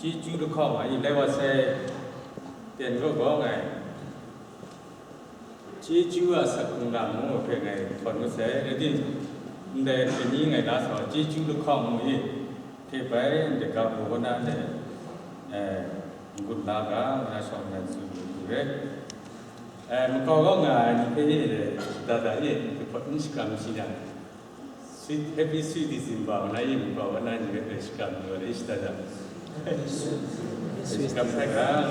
chỉ chú được không mà lấy vào xe tiền có ngày chỉ chú à sạc cùng làm một cái ngày còn có xe để để những ngày đã rồi chỉ chú được không mà thì phải để gặp một con anh để gud lá cả là xong là sự đấy mà có ngày những cái gì để đã gì thì vẫn sẽ làm gì đấy sweet happy sweet December này mình bảoวันนั้นnhững cái scam rồi đấy sẽ là scam phải cả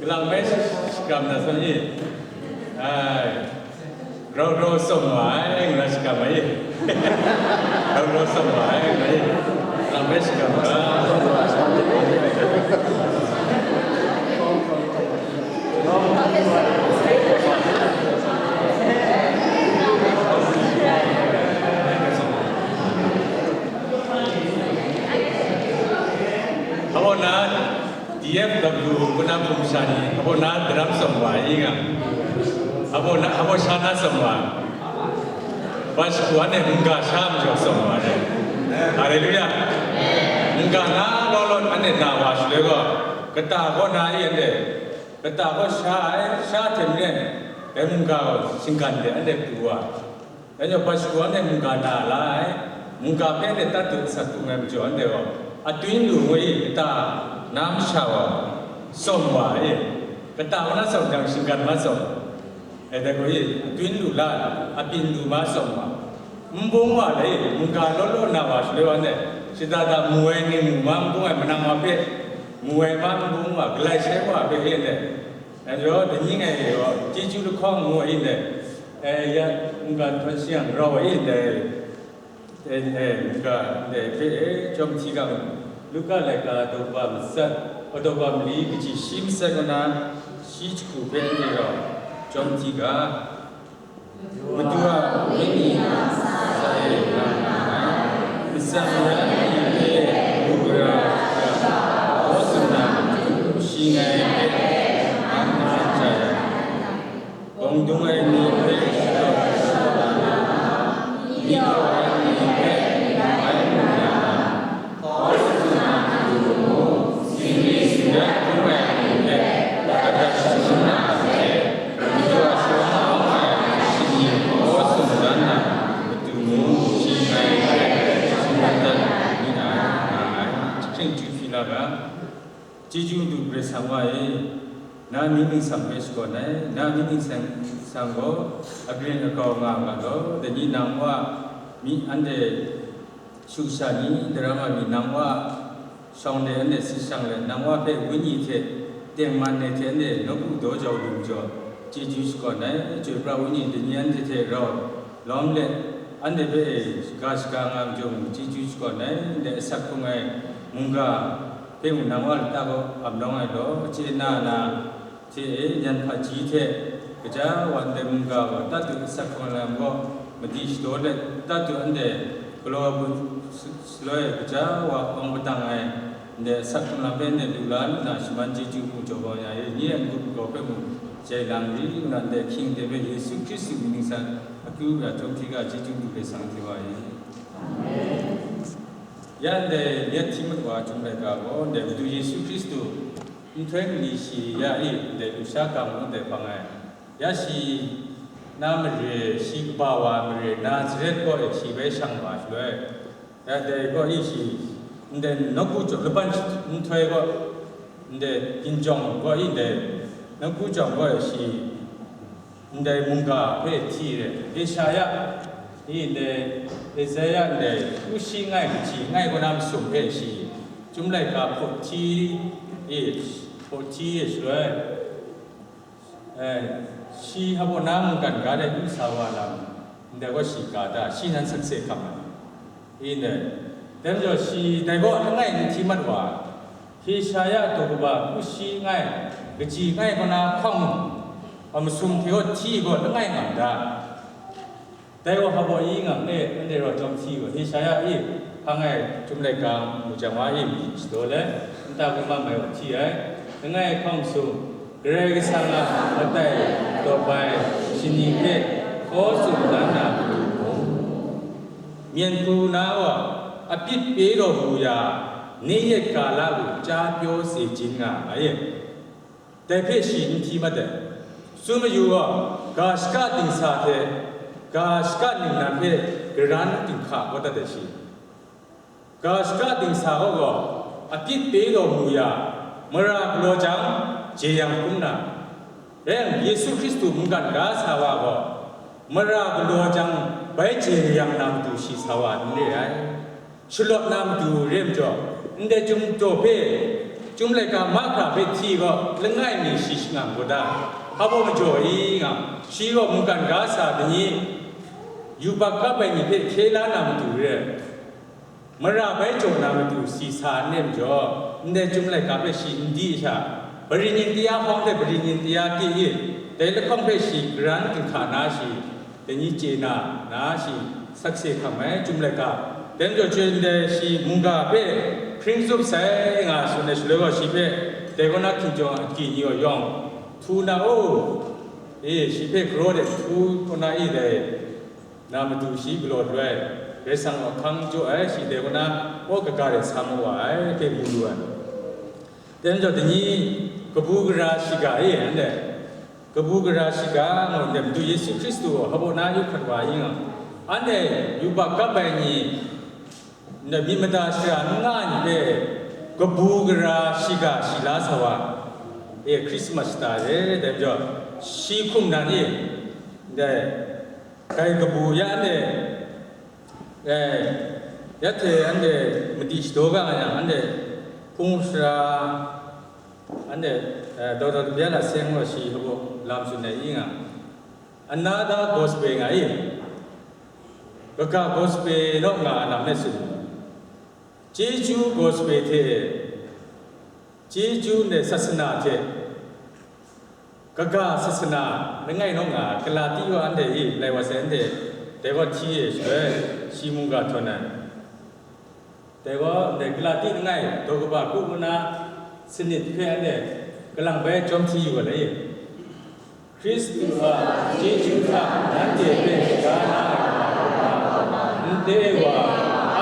làm mấy scam là sao nhỉ rau sông ngoại là scam ấy rau sông ngoại này làm mấy scam đó Apa nak DFW guna perusahaan apa nak dalam semua ingat apa sana semua pas kuat ni enggak sam jo semua ni haleluya enggak na lolot ane nawas lego kata ko na ide kata ko sha temne enggak singkan de ane kuat dan pas kuat ni enggak na lai enggak pe de tatu satu ngam jo ane ko atuin lu we kata nam shawa somwa kata ona som jang singkan masuk ada koi twin lu la apin lu ma som ma mbong wa le muka lolo na wa shlewa ne sidada muwe ni mu ma mbong ai manang ma pe muwe ma mbong wa glai she wa pe yin ne ayo de ni ngai yo ji ju lu khong mu yin ne ya muka thon siang ro yin ne muka de pe chom thi ga lu ka lai ka do ba sat o do ba li ki chi shim sa ko na shi chu pe ni ro trong chi cả mà chúa với mình sai làm bisa menjadi bukan osna singai anak saya pengdungai ni Jiju du bersamae na mini sampai sekolah na mini sanggo agren kau ngamago jadi nama mi ande susani drama mi nama song de ande sisang le nama pe wini the teng man ne the ande nobu do jau lu jo jiju sekolah je pra wini de nyan the ro long le ande pe gas ka ngam jong jiju sekolah de sakungai munga thế mình nằm ở ta có ẩm đông này đó trên na thế nhân phải chỉ thế cái cha hoàn thành mình cả ta tự sắc còn làm có mà đi store đấy ta tự anh để kalau selain cái cha và ông bắt tăng này để sắc còn làm bên để đủ lớn là chỉ mang chỉ chịu phụ cho bao nhiêu như anh cũng có cái một chạy làm gì là để kinh để về Giêsu Christ mình sang cứ là trong khi cả chỉ chịu đủ để sang thì vậy yan de net timot wa chung le ka go de du Yesu Christu in thwen li si ya de usha ka mo de pa ngai ya si nam re si ba wa re Nazareth ko e si be sang ba shwe ya de ko si de no ku jo le ban in thwe ko de kin jong ko de no ku jong ko si de mung ka pe thi re Isaiah de Isaiah de ushi ngai chi ngai ko nam sum pe si chum lai ka pho chi shwe si ha bo nam kan ga de u sa wa lam de ko si ka da si nan sak se kam de dem jo si dai ko ngai ni thi mat wa Isaiah to ko ba ushi ngai ge chi ngai ko na khong am sum thi ho chi ko ngai ngam da แต่ว่าเขาบอกยิ่งอ่ะเนี่ยมันเดี๋ยวเราจำชีว่าที่ใช้อ่ะ 방에 좀 내가 무장화임 시도래 따고만 매우 티에 ngay không su gre sang la tay to bai sini ke ko su dan na mien ku na wa apit pe ro bu ya ni ye ka la bu cha pyo se jin nga ai tai phe shi thi ma de su ma yu wa ga ska tin sa the ga ska ni na phe gran tin kha ko ta de shi ga ska tin sa ho apit pe ro bu ya mara lo jang je yang kum na ren yesu christu mun kan ga sa wa go mara lo jang bai je yang nam tu shi sa wa ne ai shulot nam tu rem jo nde jum to pe jum lai ka ma kha pe thi go le ngai ni shi ngam go da ha bo ma jo yi ngam shi go mun kan ga sa de ni yu ba ka bai ni pe the la nam tu re mara bai jo nam tu si sa ne jo nde jum lai ka pe shi ndi sha bari nin tia hong le bari nin tia ki yi de le khong pe shi gran tin kha na shi de ni je na shi sak se kha mai jum lai ka den jo chen de shi mun ga pe prince of sai nga su ne shi le go shi pe de go na kin jo ki yi yo yong thu na o shi pe gro de thu ko na yi de na ma tu shi glo dwe re sang wa khang jo ai shi de go na o ka ka de sam wa ai pe bu lu an den jo de ni ka bu gra shi ga ye an de ka bu gra shi ga ngo de tu yesu christu ha bo na yu khat wa yin an de yu ba ka ba ni ne mi ma da sha nga ni be ka bu gra shi ga shi la sa wa christmas ta de de jo shi khum na ni de kai ka bu ya de yate ande mati stoga anya ande pungsra ande dodo biala sengwa shi hobo lam sunne inga another gospel nga yi baka gospel no nga nam ne su jeju gospel the jeju ne sasana the kaga sasana ngai no nga klati yo ande yi lai wa sen de de wa thi ye shwe shi mu ga thona de wa de klati ngai do ka ba ku na sinit phe ande kalang be chom thi yu le Christu ha jeju ha nan de be ga na nde wa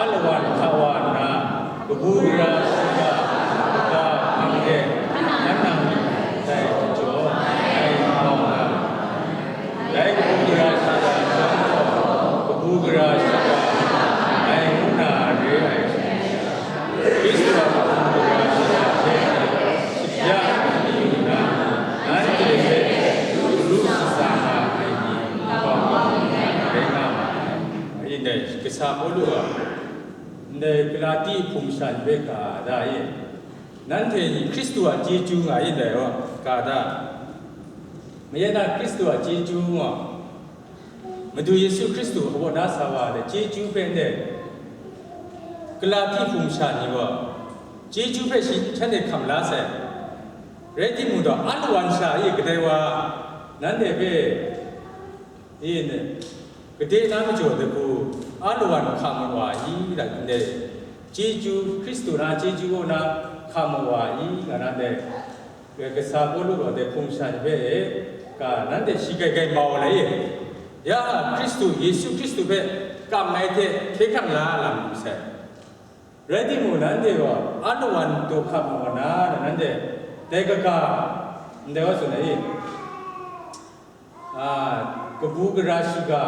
alwan thawana bura sika ka ande nanam dai jo ai ma dai bura sika bura sika ai na re ai Christu ha bura sika ya na nan de be ru sa ha ai ni ko dai na ai dai ke sa mo lu ne klati phumshan be ka da ye nan the ni christu a jeju nga yin de wa ka da me ya na christu a jeju wa ma du yesu christu ho na sa wa de jeju be ne klati phumshan ni wa jeju be shi chan de kham la sa re ti mu do alwan sha ye ka de wa nan de be ye ne ka de na ma jo de ku alwan kham wa yi da ne jeju christu na jeju ko na kham wa yi ga na de ke sa bo lu ro de phung shan be ka nan de shi kai kai ma le ye ya christu yesu christu be ka mai the the kham la la mu sa re ti mu nan de wa alwan to kham wa na nan de de ka de wa su ne ka bu ga shi ga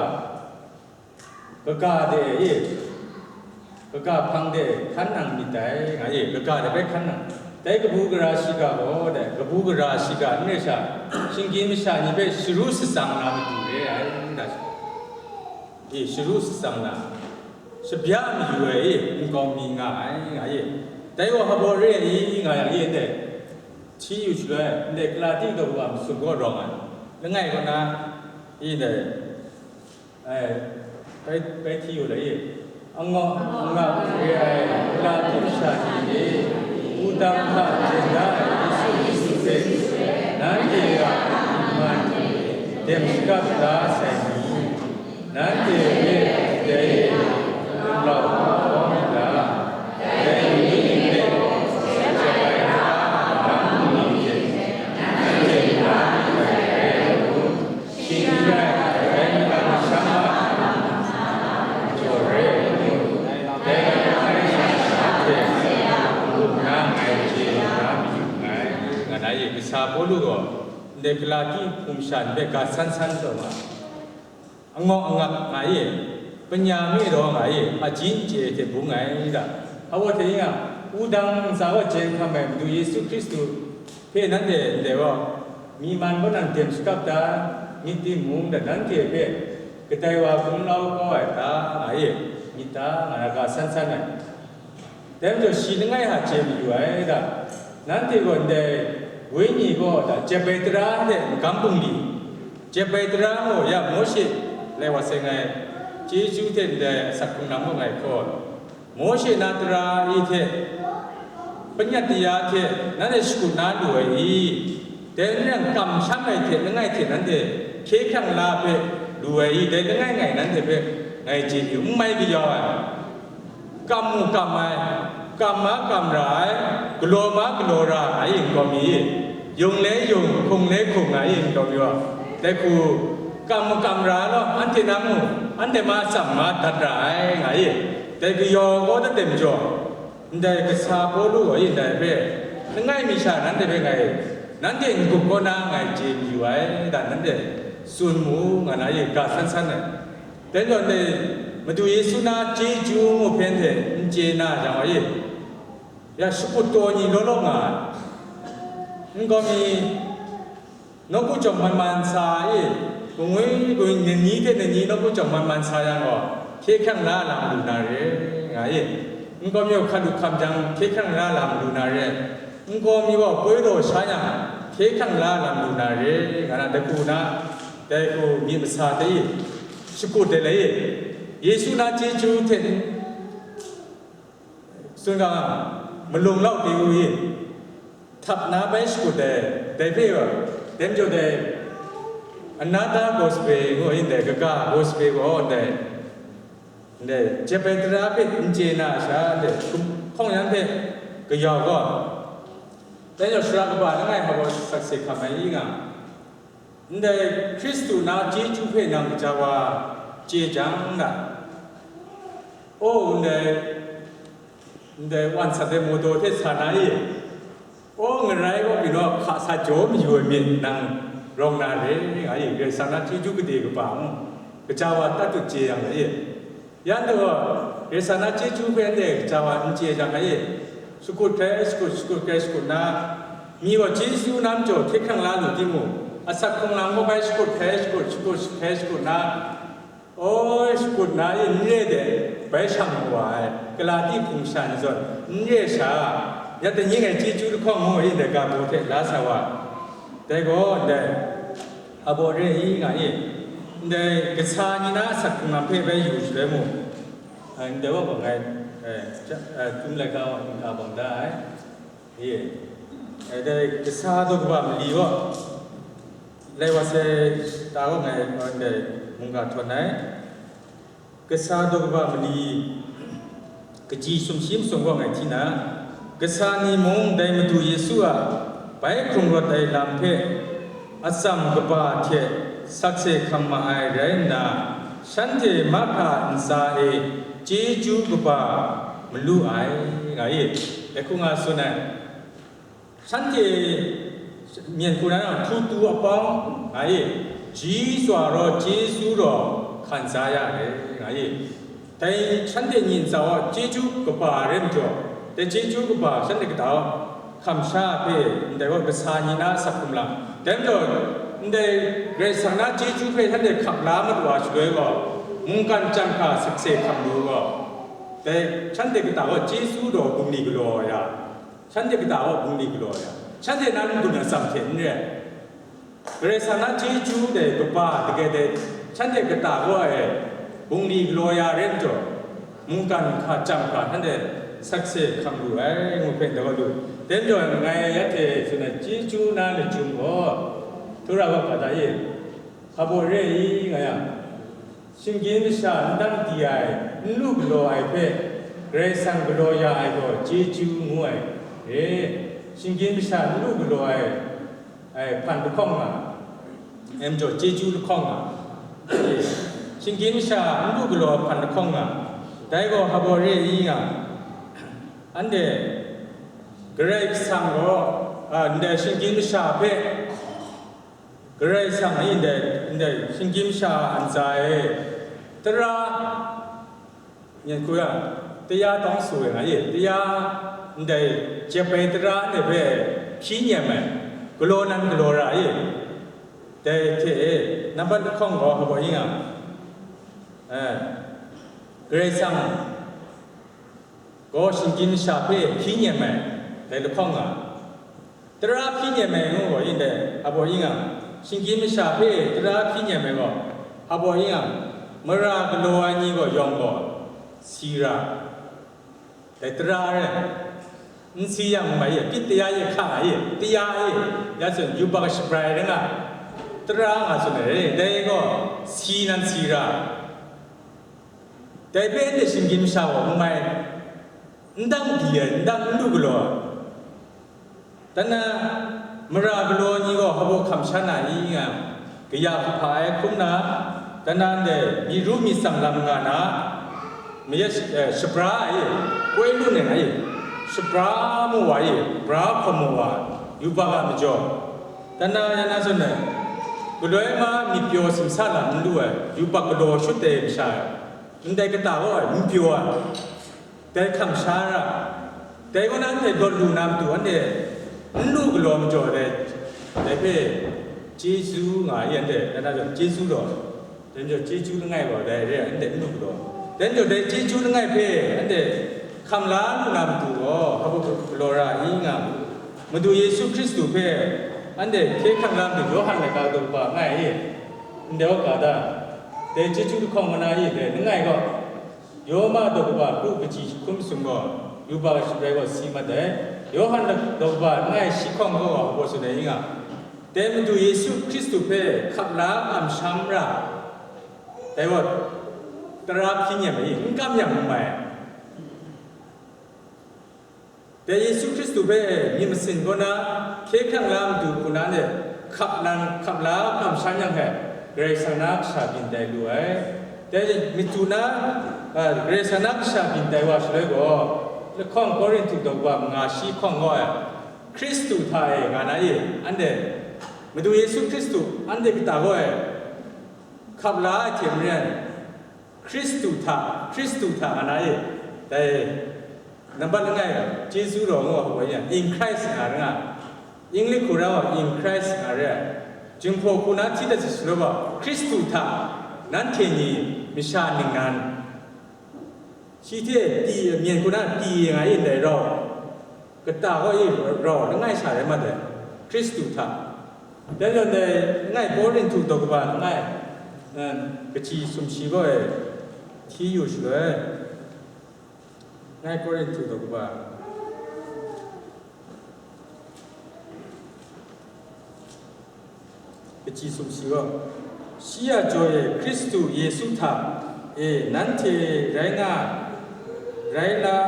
ka de ye ka phang de khan nang mi dai nga ye ka de be khan nang dai ka bu ga shi ga ho de ka bu ga shi ga ne sha shin gi mi sha ni be shiru si sang na mi du ye ai da ye shiru si sang na shi bya mi yu ye ni kong mi nga ai nga ye dai wa ha bo re yi nga ya ye de chi yu chue ne kla ti ka bu am su go rong ai le ngai ko na yi deไปที่อยู่เลยอังงะเรียลาติชานีอุดัมพะเจนะยิสุยิสุเตนันเตระมันเดมสกัปตาไซนีนันเตเรเดลาโอมิดา နာယေကစားပိုလူကိုဒေကလာကိဖုန်ရှာဘေကဆန်းဆန်းတော့မှာအငေါအငတ်ငါယေပညာမေတော့ငါယေအချင်းကျေတဲ့ဘုံငိုင်းတာအဝတ်တေးကဦးဒံစာဝကျေခမဲဒူယေရှုခရစ်တုဖေနန်တဲ့လေဝมีมันก็นั่นเต็มสกับตามีตีมุงแต่นั้นเทียบก็แต่ว่าคุณเราก็ไอ้ตาไอ้มีตาอะไรก็สั้นๆน่ะแต่จะสีนึงไงหาเจมีอยู่ไอ้ด่านั้นที่คนเดวิญญาณก็ด่าเจ็บไปตราเด็กกำปุงดีเจ็บไปตราโมยาโมชิเลยว่าเสงไงจีจูเทนเดสักคุณน้ำก็ไงก็โมชินาตราอีเทปัญญาติยาเทนั่นเองสกุลนาด้วยแต่เรื่องกรรมช่างไงเถิดง่ายเถิดนั้นเถิดเค้กข้างลาเปดูไอ้แต่ง่ายไงนั้นเถิดเปไงจีอยู่ไม่กี่ยอกรรมกรรมไอ้กรรมมากรรมร้ายกลัวมากลัวร้ายไอ้ยังก็มียุงเละยุงคงเละคงไอ้ยังก็มีว่าแต่กูกรรมกรรมร้ายแล้วอันที่น้ำมูอันที่มาสัมมาตัดร้ายไงแต่กูยอก็จะเต็มจ่อแต่ก็ซาโปลูไอ้แต่เปง่ายมีชานั้นเถิดเปไงนั่นเองกูก็น่าไงเจมอยู่ไอ้แต่นั่นเองส่วนหมูงานอะไรก็สั้นๆเนี่ยแต่ตอนนี้มาดูเยซูน่าเจจูมูเพียงแต่เจน่าจังวะยี่ยาสุกุตัวนี้ล้อๆงานมันก็มีนกผู้จอมมันๆสายกูไม่กูเนี่ยนี้แต่เนี่ยนี้นกผู้จอมมันๆสายยังก็เค้กข้างล่างลำดูนาเร่ไงมันก็มีขันดุคำจังเค้กข้างล่างลำดูนาเร่มันก็มีว่าป่วยโรคช้ายังเค้กข้างล่างลำดูนาเร่งานแต่กูนะแต่กูมีภาษาได้สกุลเดลัยเยซูน่าเจจูเทนส่วนกันมันลงเล่าดีกูยี่ทับน้าไปสกุลเดได้เพื่อเต็มจุดเดอันนั้นตาโกสเปย์กูอินเดก็กาโกสเปย์กูเดเจเปตราเป็นเจน่าชาเดข้องยันเดก็ยาวก็แต่จะสร้างบ้านง่ายมาบอกสักเสกทำไมอีกอ่ะแต่คริสต์น่าเจจูเพื่อนำจะว่าเจจังนะโอ้แต่วันสัตย์โมโตเทศนาอีโอ้เงินไรก็พี่น้องข้าศึกโจมอยู่เมียนนังรองนาเร่ไอ้เรื่องสารเจจูก็ดีกว่าก็จะว่าตัดตุเจียงไอ้ยันตัวเรื่องสารเจจูเพื่อนเด็กจะว่าเจียจังไอ้สกุลแท้สกุลนะมีว่าเจสูน้ำโจทย์ที่ข้างล่างอยู่ที่หมู่อาศัยข้างล่างก็ไปสกุลแท้สกุลนะโอ้ยสกุลนะยิ่งเรื่อยเด็ไปช่างหัวกลาที่พุ่งชันส่วนเรื่อยช้ายันแต่ยิ่งไอ้เจจูข้องหัวยิ่งเด็กการบูเทลาสวะแต่ก็เด็กอาบเรื่องยิ่งไงเด็กกษานี่นะสักข้างล่างเพ่ไปอยู่เฉยหมู่เดี๋ยวว่าบอกไงคุณเล็กก็อาบังได้แต่กษาตัวก็แบบลีวะเลยว่าเสตาก็ไงเด็กมุงกาทวนไหนกษาตัวก็แบบลีกจีสมชิมสมว่าไงที่นะกษานี่มุงได้มาดูเยซูอ่ะไปคงรถได้ลำเพออัศมกบาเทสักเสกคำมาไอเรนนะฉันเทมาคาอินซาเอเจจูกบามลูไอไงแต่คุณอาสุนัยฉันเจเมียนคุณนั้นทุตัวป้องไงจีสวารเจสูรขันสายเลยไงแต่ฉันเจยินสาวเจจูกบาเริ่มจ่อแต่เจจูกบาฉันเด็กดาวคำชาเพ่แต่ว่ากษานีน่าสักคุมละแต่เดี๋ยวแต่เรื่องสังนาเจจูเพ่ท่านเด็กขับล้ามันว่าช่วยว่ามุงกันจังค่ะศึกษาคำรู้ว่าแต่ฉันเด็กดาวเจสูรบุญนิกลอยาฉันเด็กดาวบุญนิกลอยาฉันเด็กนั้นบุญสัมเทนเนี่ยเรื่องสังนาเจจูเด็กบ้าเด็กเด็กฉันเด็กดาวบุญนิกลอยาเร่งจ่อมุงกันข้าจังค่ะท่านเด็กสักเสกคำรู้งูเป็นเด็กดูเต็มจนไงยัดเทสุนัขจีจูนั่นจุ่มก็ทุราว่าปัตตานีขบวนเรื่องนี้ไงอ่ะสิ่งที่ฉันตั้งที่ไอ้ลูกโลไอ้เพ่เรื่องสังโลยาไอ้ก็จีจูงูไอ้สิ่งที่ฉันลูกโลไอ้พันธุ์ข้องอ่ะเอ็มจะจีจูข้องอ่ะสิ่งที่ฉันลูกโลพันธุ์ข้องอ่ะแต่ก็ขบวนเรื่องนี้อ่ะอันเดกเรกสังก็ the Shinkim Sha Pe Grace in the Shinkim Sha and Zai Tara Yankuya, the Ya Dong Sui, the Ya the Japetra, the Be Kinyaman, Glonan Glora, the number the Congo Hawaii. Grace Go Shinkim Sha Pe Kinyaman, the Conga. There are Kinyaman in the Aboyinga, Shinkim Sha Pe, there are Kinyaman, Aboyinga, Mara Gloani go Yongo, Sira, the Drare, Nsiang Maya, Pitia Kai, Tia, that's a Yubash Bridena, Drama, they go, Sin and Sira. They pay the Shinkim Sha, my Ndang Dia, Ndang Lugulo. Tana Marablo Nigo Habo Kamshana Inga, Gaya Pai Kumna, Tana de Mirumi Samlamana, Mias Shapra, Quelun, Shapra Muay, Bra Pomoa, Yubaga Majo, Tana Yanazone, Gudoema Mipio Simsala, Ndua, Yubakado Shute Shire, Ndekatawa, Mupua, they come Shara, they go on the Golunam to one day. Look long joy they pay Jesu, I and another Jesu door. Then your Jesu the night or there and then look door. Then your Jesu the night pay and they come land to oh, Laura Inga. Madu Yesu Christu pay and they take come land to Johan the Gado Night in the Okada. They Jesu to come on I the night got Yoma Doba, Rupichi, Kumsungo, Yuba Shibago Sima there. Johan Doba, nice Shikongo was the Inga. Then do Yesu Christu pay, Kapla and Shamra. They were Tarakinyam, Income young man. The Yesu Christu pay, Nimasin Gona, Kekan Lam to Punane, Kaplan, Kapla, Kam Shanyang, Grace Anak Shabin Dailuai. Then Mituna, Grace Anak Shabin Daiwash Lego. The Kong going to the Nashi Kongoya, Christu Tai, Ganae, and then Medu Yesu Christu, and the Pitavoe, Kabla Timrian, Christu Ta, Anae, the number Jesu in Christ area, English Kura in Christ area, Jimpo Kunati that is Slova, Christu Ta, Nantini, Mishaningan. She did the Miankuna P in the raw. Gata raw, the nice mother, Christuta. Then on the night boarding to Dogba, night, and Gachi Sum Shiva, T usually night boarding to Dogba. Gachi Sum Shiva. Shia Joy, Christu, Yesuta, a Nante, Raina. Raila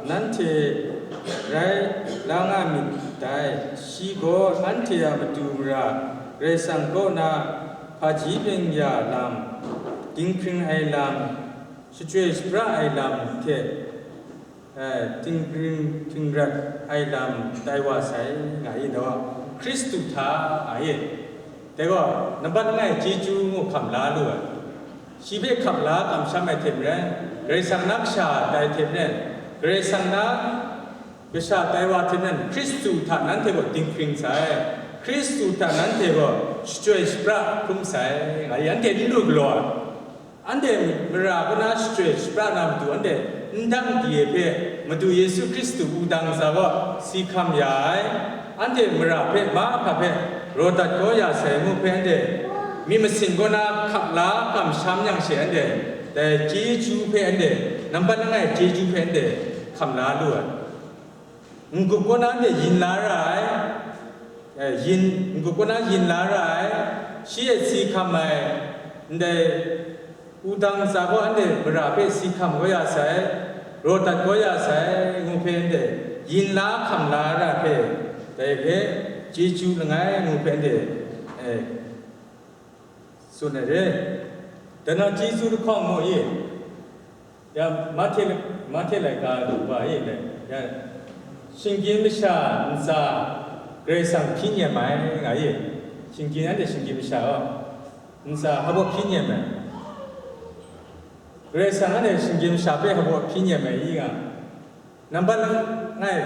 Nante Rai Langa Dai Shigo Antia Matura Resangona Pajibing Ya Lam Dinkring Ailam Situation Bra Ailam Ke Dinkring Tingrat Ailam Daiwasai Naino Christuta Aye. They go Nabanai Jiju Kamla. She be Kamla, Kamshama Timren. Grace and Naksha, Diatemnen, Grace and Na, Bisha Daiwatimen, Christu Tanantego, Dinkring Sai, Christu Tanantego, Stretch Bra, Kumsai, I ended Luglo. And then Mirabana Stretch Branam to Ande, Ndang Diepe, Madu Yesu Christu, Udang Zava, Sikam Yai, and then Mirape, Ma Pape, Rota Goya, Samu Pende, Mimasingona, Kapla, Kam Shamyang Shende. The Jeju Pende, number 9 Jeju Pende, Kamla Lua. Ngukona Yin Larai, Ngukona Yin Larai, she had see Kamai, the Udang Zabo and the Brape see Kamoya Sai, Rota Goya Sai, Mupende, Yin La Kamla Rape, the Jeju Langai Mupende, Sunare. Then I Jesus to come more. Ya mate like that by 신기 미샤 인사 그래서 피니에만 가이 신기한데 신기 미샤 인사 하고 피니에만 그래서 안에 신기 미샤베 하고 피니에만 이가 남발은 나이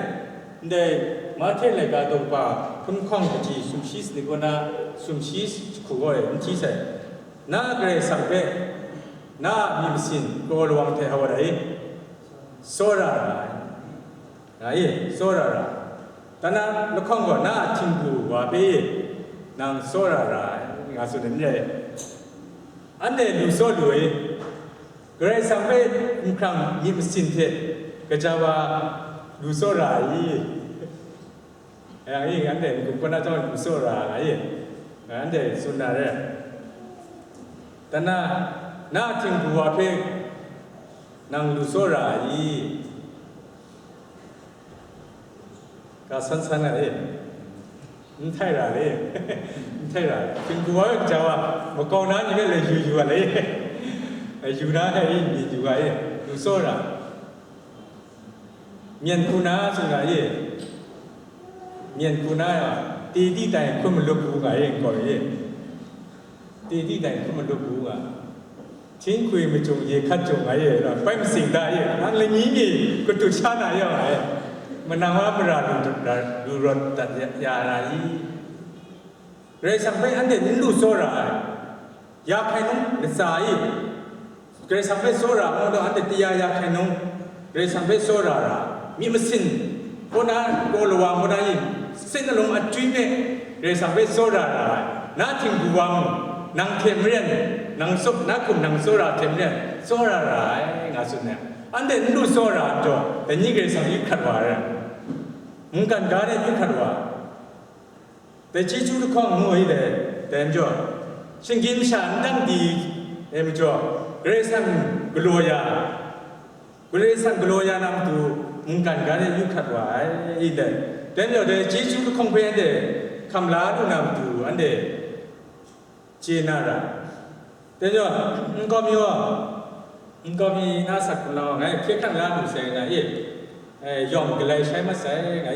근데 마텔레가 도바 분광지 숨쉬스니거나 숨쉬스 그거에 인티세 나 그래서 나 미신 그걸 왕태 하고라이 소라라 아예 소라라 다나 lokong na 친구 와베 난 소라라 가서는데 안데 루소루에 그래서 왜 그냥 미신테 그자와 루소라이 아이 안데 그거나 좀 루소라 아예 안데 순나래 다나 나 친구 와베 난 루소라이 가산산에 인타이라래 인타이라 친구와 자와 뭐 거나 이게 유유하래 유라해 유가에 루소라 미엔쿠나 생각이 미엔쿠나야 띠디다에 그러면 루부가에 거에 띠디다에 그러면 루부가 친구의 뭐좀 예카좀 아예 빨미싱다에 안랭이니 그것도 차나요 아예 menangwa beradu dat yarai re sampai ande lu sora ya khainong desai re sampai sora modo ande tia ya khainong re sampai sora ra mi mesin kona ko lwa modai sin along atui me re sampai sora ra na thing buwang nang themren nang sop na kum nang sora themren sora ra nga sunne ande lu sora to the ni re sampai khatwa Mungkin gare ni kadwa. Tecicu tu kong mui de, denjo. Singim shan dang di, emjo. Gresan gloya nam tu mungkin gare ni kadwa ide. Denjo de cicu tu kong pe de, kamla tu nam tu ande cina ra. Denjo, engkau mi nasa kuno ngai kekang la tu saya ngai. ยอมกลายใช้มาใส่ไง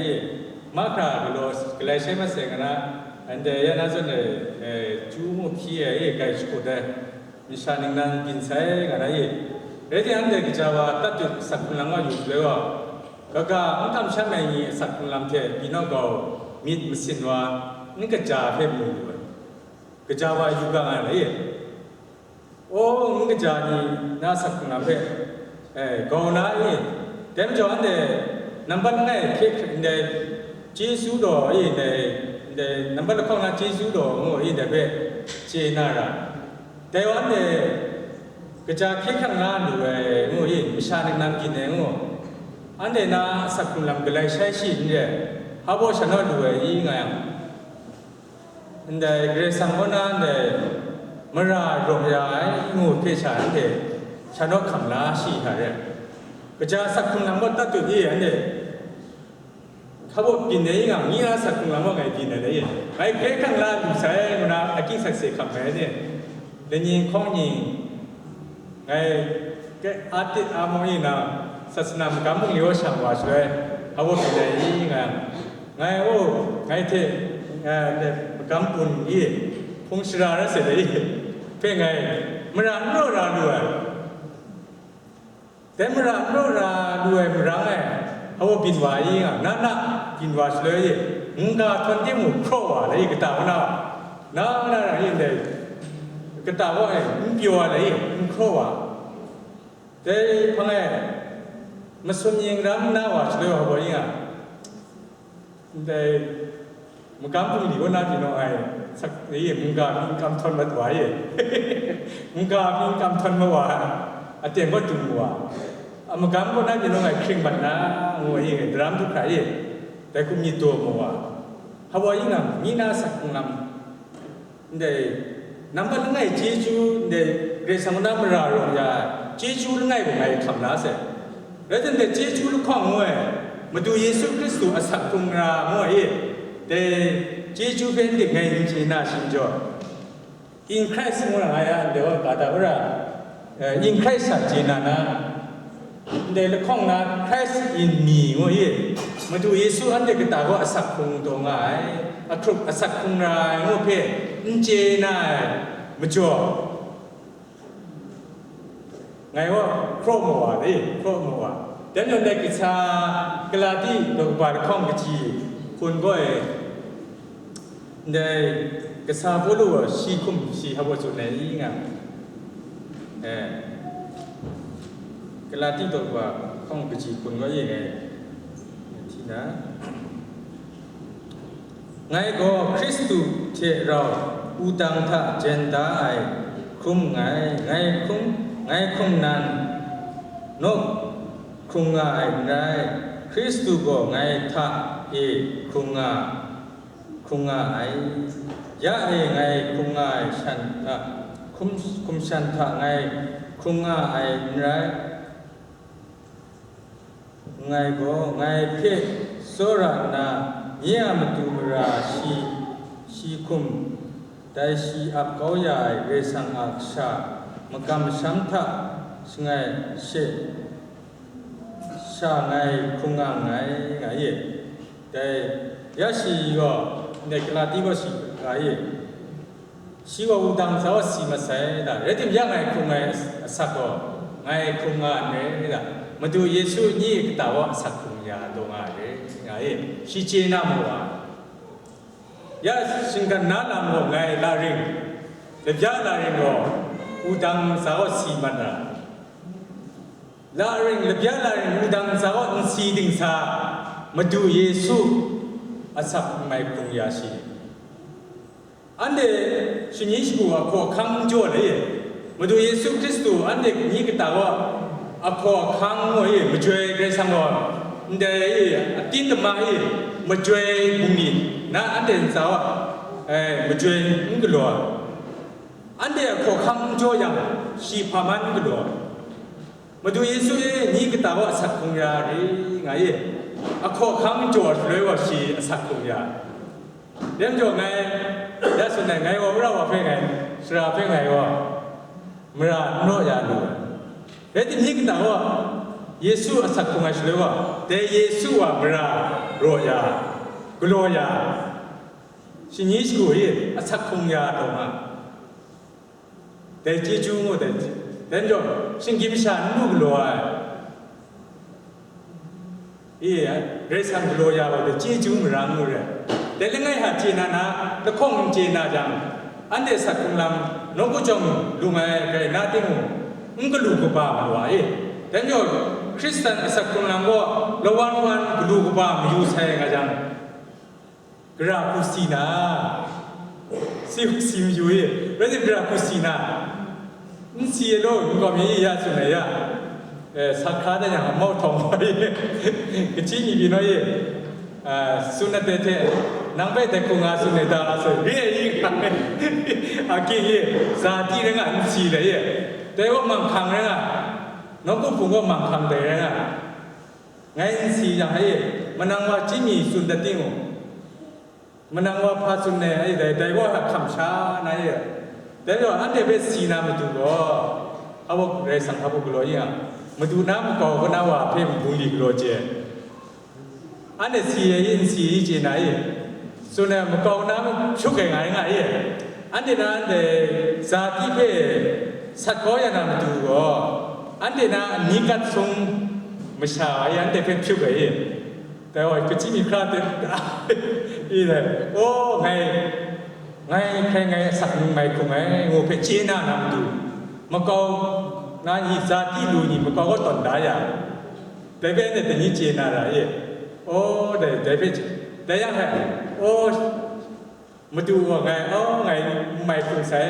มาครากิโลกลายใช้มาใส่กันนะอันเดียน่าจะเนี่ยจูมุขี้ไอ้ไก่ชุดเดมิชานิงนันกินใส่กันนะเรื่องอันเดียกิจวัตรตัดจุดสักคนลังก็อยู่เลยว่าก็อันทำใช่ไหมสักคนลังเทพี่น้องก็มีมิสินว่านี่ก็จ่าเพิ่มอยู่ก็จ่าว่าอยู่กันอะไรโอ้นี่ก็จ่านี่น่าสักคนลังเพิ่มก็น่าเต็มจออันเดนับวันไงเค้กเดจีซูโดอีเดนับวันของเราจีซูโดงูอีเดเบเจนาระแต่วันเดก็จะเค้กข้างหน้าดูงูอีมิชาในน้ำกินงูอันเดน่าสักคนลำก็เลยใช้ชีนเดฮาโบชนะดูอีไงอันเดเกรซังวันนั้นเดเมื่อไรโรงยางูเพชาอันเดชนะคำลาชีหาเดก็จะสักคนลำก็ตัดจุดที่อันเดียเขาบอกกินได้ยังงี้นะสักคนลำก็ไงกินได้ยังไอ้เค้กข้างล่างอยู่ใช่ไหมนะไอ้กินสักเศษคำแม่เนี่ยเดี๋ยวนี้ข้องยิงไอ้แกอาทิตย์อามอยนะศาสนากรรมเลี้ยวช่างว่าช่วยเขาบอกกินได้ยังไงโอ้ไงเท่เนี่ยกรรมปุ่นยี่พงศราเสร็จเลยเป็นไงมันรันโรราด้วยแต่เมื่อเราด้วยเมื่อไรเขาบอกบินไหวนั่นบินไหวเลยมึงก็ทนที่หมู่ครัวอะไรก็ตามนะนั่นนี่เลยก็ตามว่ามึงเกี่ยวอะไรมึงครัวแต่พังไงมาสมยิงรำน่าว่าเลยเขาบอกยังแต่มึงกำปุ่นดีว่าน่าพี่น้องไอ้สักนี่มึงก็มีกำทนมาไหวมึงก็มีกำทนมาว่าอาเตียงก็จุ่มว่าอเมริกันก็น่าจะน้องไอ้ครึ่งบันนะงัวยังดรามทุกใครแต่กูมีตัวมัวฮาวายังงั้นมีน่าสักนำเดี๋ยนับเป็นไงเจจูเดี๋ยเรื่องสมนามันราลงยาเจจูไงผมไงคำนั้นเสร็จแล้วแต่เจจูลูกของงัวมาดูเยซูคริสต์อาศัยตรงรางัวเดี๋ยเจจูเป็นเด็กไงจริงๆน่าชินจ่ออินคริสต์งัวอะไรเดี๋ยวก็ได้ว่าอินคริสต์จริงๆนะเดี๋ยวข้องนะ Christ in me ว่า มาดูเยซูอันเด็กตาก็อสักคงตรงไงอครุอสักคงรายงูเพศเจน่ามาจ่อไงว่าครบหมดดิครบหมดเดี๋ยวในกิจชากลาที่ดอกบานข้องกจีคุณก็ในกิจชาพูดว่าชีคุมชีฮับว่าจุดไหนไงกลาที่ดอกบานข้องกจีคุณก็ยังไงที่นะไงก็คริสต์เทเราอุตังทะเจนดาไอคุ้มไงคุ้มนั้นนกคุ้มไงได้คริสต์ก็ไงทะคุ้มไงยะไงคุ้มไงฉันคุ้มฉันทะไงคุ้มไงได้ไงก็ไงเพศโซรานาเยี่ยมตุมราชีคุมได้ชีอับเขาใหญ่เรสังอักษามกำสัมทะไงเชชาไงคุงไงแต่ยาชีก็ในกลาที่ว่าชีไงชีว่าอุดังสาวสีมาใส่ได้เรื่องยังไงคุงไงสักก็ไงคุงไงเนี่ยมาดูเยซูนี่ก็ตาว่าสักคุงยาตรงไงชีเจน่ามัวยาสิงกันน้าลำก็ไงลาริงเดี๋ยวลาริงก็อุดังสาวสีมันละลาริงเดี๋ยวลาริงอุดังสาวสีดิ่งสามาดูเยซูอาศักไม่คุงยาชีอันเดชินิชกูอ่ะขอขังจ่อเลยมาดูเยซูคริสต์อันเดนี่ก็ตาว่าอ่ะขอขังว่ามาช่วยเกรซังก่อนเดี๋ยวติดมามาช่วยบุญนี่นะอันเดสาวมาช่วยมึงก็รออันเดียขอคำจ่อยังชีพามันก็รอมาดูเยซูนี่ก็ตาว่าสักคงยาดิไงอะขอคำจ่อเลยว่าชีสักคงยาเดี๋ยวจ่อไงแล้วส่วนไหนไงว่าเราว่าเป็นไงสระเป็นไงว่าเมื่อโนยาดูเดี๋ยวที่นี่ก็ตาว่าเยซูสักคงไงเลยว่าแต่เยซูว่าเมื่อโรยากลัวยาชินิสกูสักคงยาตรงนั้นแต่จีจูงแต่เดี๋ยวชิงกิมชานุกลัวเรื่องสังกลัวยาว่าแต่จีจูงรังเลยแต่เรื่องไงหาจีน่านะแต่คงจีน่าจังอันเดสักคงลำนกจงลุงไงใครน่าติ้งมึงก็ลูกบ้ามาว่าแต่เดี๋ยวคริสเตียนสักคงลำว่าระวันลูกบ้ามาอยู่ใช่ไงจังกราคุสีนาซิมอยู่เรื่องกราคุสีนานี่เสียโลกก็มียาสุนัยสักขาได้ยังมอทองไปก็ชี้นี่พี่น้อยสุนัตเตนังไปแต่คงอาสุนัยตาสุเรียอีกันอากีซาตีเรื่องอันสีเลยแต่ว่ามังคังเรื่องน้องก็พูดว่ามังคังเลยนะไงสีอย่างไรมันนังว่าจีมีสุนัตติงมันนังว่าพาสุนัยแต่ว่าคำช้านะแต่ว่าอันเดียเป็นสีน้ำมาดูก็เขาบอกเรื่องสังเขาบอกกลัวยังมาดูน้ำก็ว่าน้ำว่าเพิ่มบุญดีกลัวเจอันเดียสีเจไหนส่วนเนี่ยมันก็น้ำชุกยังไงอันเดียนั้นเดซาติเพ่สักก้อยน้ำมาดูก็อันเดียนั้นนิกัดทรงไม่ใช่อันเดียเป็นชุกยังแต่ว่าก็จีมีคราเต็มอีเลยโอ้ไงใครไงสักไงคงไงงูเพชรน่านำดูมันก็น่าอีซาที่ดูนี่มันก็ตอนได้ยังแต่เป็นแต่นี่เจน่าอะไรโอ้แต่เป็นแต่ยังไงโอ้มาดูว่าไงโอ้ไงไม่คงใส่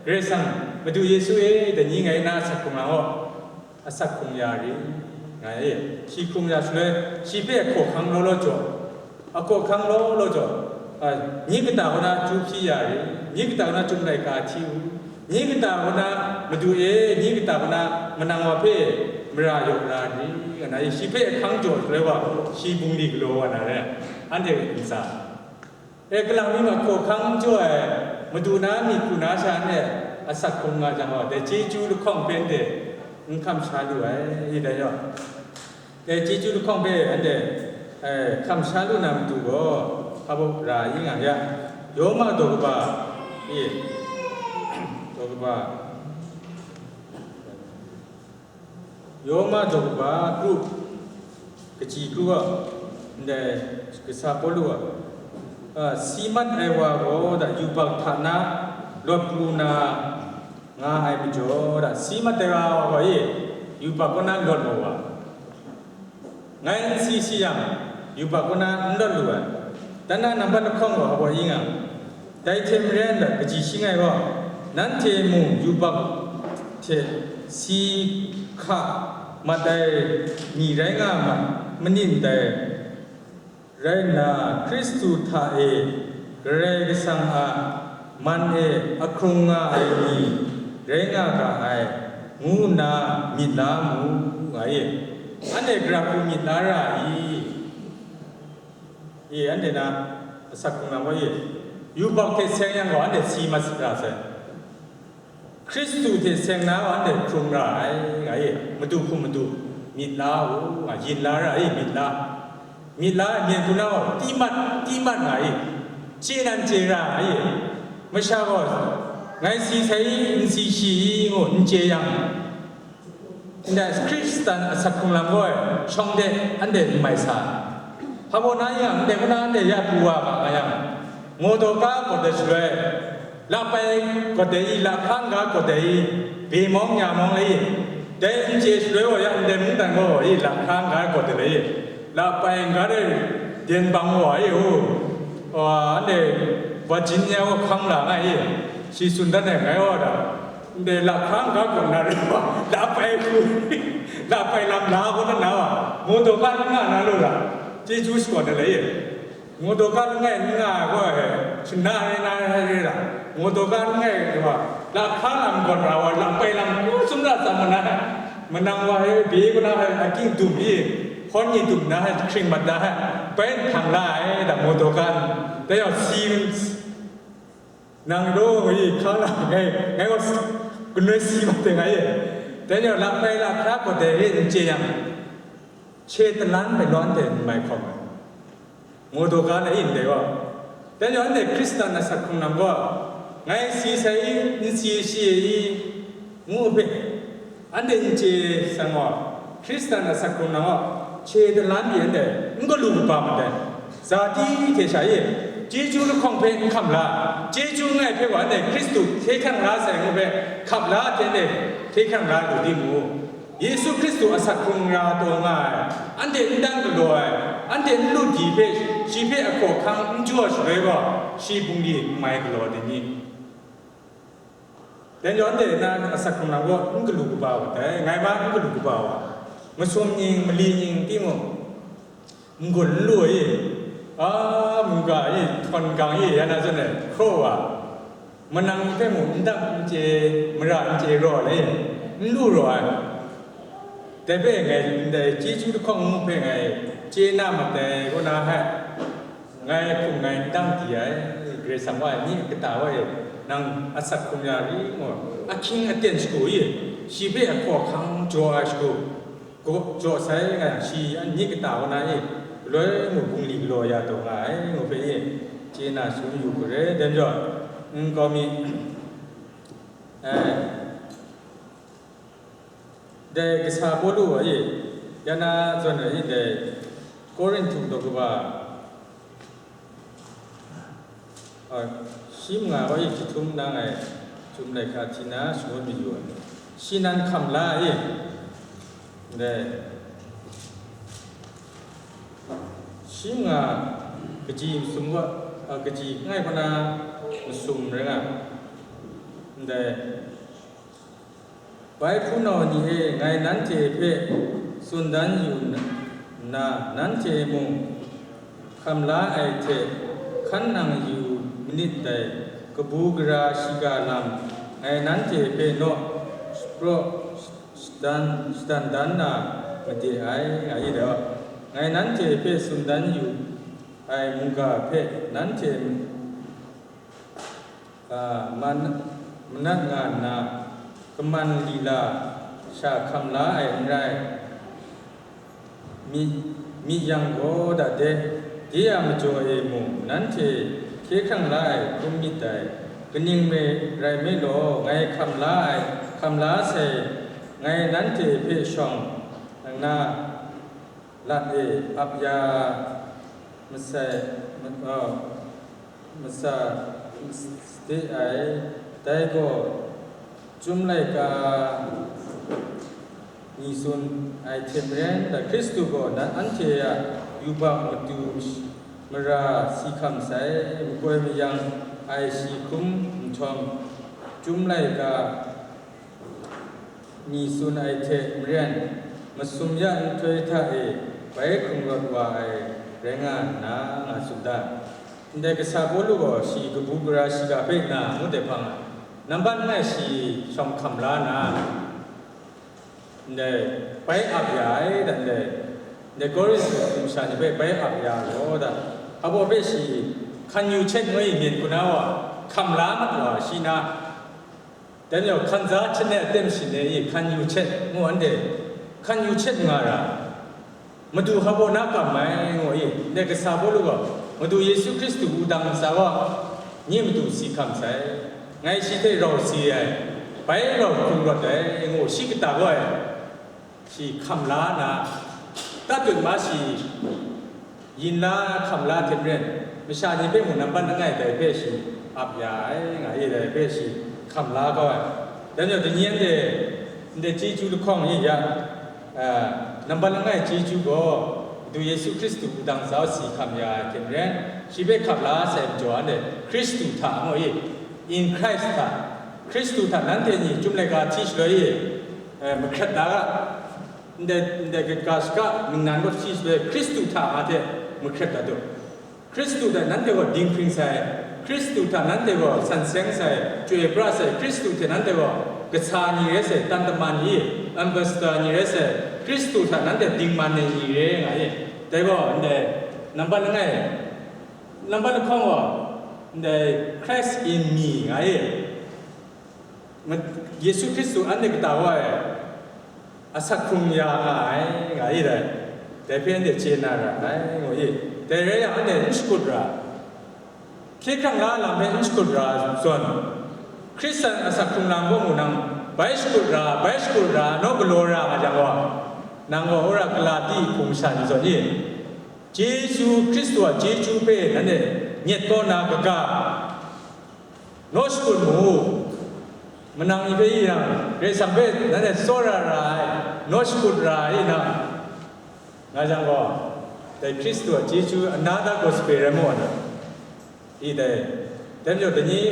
เกรซังมาดูเยซูแต่นี่ไงน่าสักคงแล้วสักคงยาดีไงชีคงยาสุดเลยชีเป็นขวขังโลจ่อขวขังโลจ่อนี่ก็ตาวันนั้นจูบชียารีนี่ก็ตาวันนั้นจุ่มไรกาชิวนี่ก็ตาวันนั้นมาดูนี่ก็ตาวันนั้นมันนางว่าเพ่มรายกราดีกันนะชีเพ่ขังโจทย์เลยว่าชีบุญดีกลัวนะเนี่ยอันเดียวกันซะกลางนี้มาขวขังจ่วยมาดูนะมีคุณอาชาเนี่ยสักคงงาจังว่าแต่จีจูลูกของเป็นเด็กคำชาด้วยยี่ได้ยอแต่จีจูลูกของเป็นอันเดีย คำชาลุนามตุโกพระบุรายิงายะโยมาโตกบะโตกบะโยมาโตกบะกรุกจีกรุอ่ะเดกษาปลุอ่ะสีมันไอวาโกดะยูปักฐานะลบลูนางาไอบิโจดะสีมันเตวาโกยูปักกนังดอนโมวะไงสีสียังยูปักกนังดอนลูอ่ะแต่นั้นนับเป็นข้องว่าบ่ยิงอ่ะได้เทมเรียนดะกจีสิงไงบ่นั้นเทมุยูปักเทสีข้ามาได้มีแรงงามมันนินแต่ไรนาคริสตุทาเอเรกสังอามันเออครุงาไอมีแรงงาไองูนามิลามูไออันเดกราฟูมิลาราอีอันเดนะสักครั้งว่ายูบักเทเซงยังว่าอันเดซีมาสราเซคริสตุเทเซงนะว่าอันเดครุงราไอมาดูคุมาดูมิลาโอ้ยินลาราไอมิลาเมียนคุณเอาตีมัดไงเจนันเจราไอไม่ใช่ก็ไงสีใช้สีชีงงเจียงแต่คริสตันสักครั้งละก็ช่องเด็กอันเด็กไม่สาพระโบนายังเด็กคนนั้นเด็กยาปัวบางอย่างโมโตก้าก็เด็กช่วยลาไปก็เด็กลาข้างก้าก็เด็กบีมองยามองเลยเด็กเจช่วยว่าอย่างเด็กมึงแต่งก็ลาข้างก้าก็เด็กลาไปก็ได้เดินบังหัวอยู่อันเด็กว่าจินเนี่ยว่าข้างหลังไอ้ชีสุนทรเนี่ยไงวะด่าเด็กลาข้างก้าก็น่ารักลาไปคุยลาไปลำลาคนนั้นน่ะโมโตก้าง่ายนะลูกอ่ะเจจูสก่อนเลยโมโตก้าง่ายง่ายก็ชนะให้ละโมโตก้าง่ายว่าลาข้างลำก่อนเราลาไปลำสุนทรสามนะมันนั่งว่าให้บีก็น่าให้กิ้งตุ่มยี่คนยิงตุ่มนะให้คริงบัดนะเป็นทางลายแต่โมโตกันแต่ยอดซีนนางรู้ว่าข้างหลังไงว่าคุณไม่ซีบัดยังไงแต่ยอดรับไปรับครับก็ได้เห็นเจียงเชตลันไปร้อนเด่นไม่คอมโมโตกันได้ยินได้ว่าแต่ยอดเด็กคริสเตียนสักคนนั้นว่าไงซีใส่ซีงูเปอันเด่นเจสังว่าคริสเตียนสักคนนั้นว่าเชตลันเย็นเด้มึงก็รู้ป่ะมันเด้ซาดีเทชัยเจจูลูกของเพลงคำลาเจจูไงเพลงว่าเด็กคริสตุเทขังลาแสงเพลงคำลาเทเด็กเทขังลาดูดีมูเยซูคริสต์อาศัยคุณราตัวง่ายอันเด่นดังกระโดดอันเด่นลุดีเพชีเพอโคขังจั่วช่วยว่าชีบุญดีไม่กระโดดนี่แต่ย้อนเด่นนะอาศัยคุณราว่ามึงก็รู้กูบ่าวแต่ไงบ้างมึงก็รู้กูบ่าวมาชมยิงมาลียิงที่มึงก็รวยมึงก็คนกลางยี่นะส่วนเนี่ยครัวมันนั่งเพ่งมึงดักเจมราเจรอเลยรู้รอแต่เพ่งไงแต่จีจูทุกคนเพ่งไงเจน่ามาแต่ก็น่าให้ไงคุณไงตั้งที่ไอ้เกรซังว่านี่ก็ตาว่านั่งอาศัยคุณยารีงออาคิงอาเตียนสกุยชีเพ่อขอขังจัวสกุก็จัวใส่ไงชีอันนี้ก็ตาว่าไงเลยหมู่บุญลีกลอยาตัวไงหมู่เพ่เจน่าสูงอยู่ก็เลยเดินจอดก็มีเด็กสาวบลูอ่ะยันน่าจนไอ้เด็กโครินทุกตัวก็ว่าชิมงาว่าอีกทุ่มนั่งไงทุ่มในคาทิน่าสมมติมีอยู่ชินันคำลาเด็กชิมงากระจีสมว่ากระจีง่ายพนาสุ่มเลยนะแต่ไปผู้นอนี่ไงนั้นเจเพสุนดันอยู่นะนั้นเจมุงคำลาไอเทขันนังอยู่นิดแต่กบูกราชิกาลัมไงนั้นเจเพโนโปรสตันดันนาไม่ได้ไอ้เด้อไงนั้นเจเพสุนดันอยู่ไอมุงกาเพนั้นเจมันนักงานนะกมันลีลาชาคำลาไอ้ไรมี มียังโกดาเดที่ยามจ่อเอมุนั้นเทเคขังไล่กุมมิตายกนิงเมไรไม่โลไงคำลาเสไงนั้นเทเพชองอังนาลัดเออับยามัสมัสสติไอได้ก็จุมไลกานิสุนไอเทมเรนแต่คริสตุก็นั้นอันเทียยูบะมตุมราสีคำใสมกวยมียังไอสีคุ้มชมจุมไลกานิสุนไอเทมเรนมาสุมยันถวยท่าเอไปคงรถว่าไอแรงงานนะงานสุดาเด็กสาวบุรุษก็สีกบุกราสีกาเป็นนามุดเดพังน้ำบ้านไม่สีชมคำลานาเด็กไปอับยาดันเด็กก็รู้สึกสงสารไปอับยาโอ้ดันอาบอกไปสีขันยูเช็ดไม่เห็นคุณเอาคำลามาตัวสีนาแต่เนี่ยขันจ้าเช็ดเนี่ยเต็มสีเนี่ยขันยูเช็ดงัวอันเด็กขันยูเช็ดงาระมาดูเขาบอกนักกรรมไหมงัวเด็กสาวบุรุษก็มาดูเยซูคริสต์อุดังสาวนี่มาดูสีคำใสไงสีที่เราสีไปเราคงรถได้งูสีกตาก็สีคำลานะถ้าถึงมาสียินลาคำลาเทมเรนไม่ใช่นี่เป็นหมู่น้ำบ้านง่ายแต่เป็นสีอับยาไงแต่เป็นสีคำลาก็แต่เนี่ยตัวนี้เด็กจีจูลูกของนี่ยาน้ำบ้านง่ายจีจูก็ดูเยซูคริสต์อุดังสาวสีคำยาเทมเรนชีเป็นคำลาเสมจวนเดคริสต์ถามว่าin Christ ท่าคริสต์ท่านั้นเองจุ่มเลกาที่ช่วยมันขัดดาระเด็กกาสก้ามึงนั่นก็ที่ช่วยคริสต์ท่ามาเถอะมันขัดดาดูคริสต์ท่านั้นเดี๋ยวดิ้งพิงใส่คริสต์ท่านั้นเดี๋ยวสันเซงใส่ช่วยปราศัยคริสต์ท่านั้นเดี๋ยวกษานีเรสตันตมันยีอัมบัสตานีเรสคริสต์ท่านั้นเดี๋ยวดิ้งมันนีเรไงเดี๋ยวเดี๋ยวนับวันไงนับวันข้องว่าthe Christ in me ไงมันเยซูคริสต์อันนี้ก็ตาว่าอาศักคุมยาไงเลยแต่เพียงแต่เจนาระไงงูยี่แต่เรื่องอันนี้อิสกุดระแค่ครั้งละลำเป็นอิสกุดระส่วนคริสต์อาศักคุมนางก็มูนางไปสกุดระโนบโลระมาจังว่านางว่าโอรักลาที่คุมชันส่วนนี้เจซูคริสต์ว่าเจซูเป็นนั่นเองเนี่ยก็นากกาโนสกุลมูมันนางอีเบียเรซัมเบตนั่นแหละโซราไรโนสกุลไรนะน่าจังว่าแต่คริสต์ว่าจีจูอนาดากอสเปรโมนะอีเดแต่เดี๋ยวนี้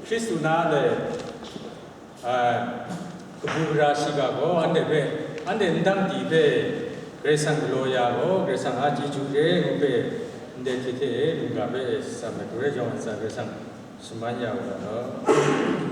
คริสต์น่าเลยกบูราชิกาโกอันเดเบอันเดนดังดีเบเรซังโลยาโกเรซังอาจีจูเรโกเบเด็กที่ลูกกับเบสามเดือนจงสังเกตสังสมัยยาวแล้ว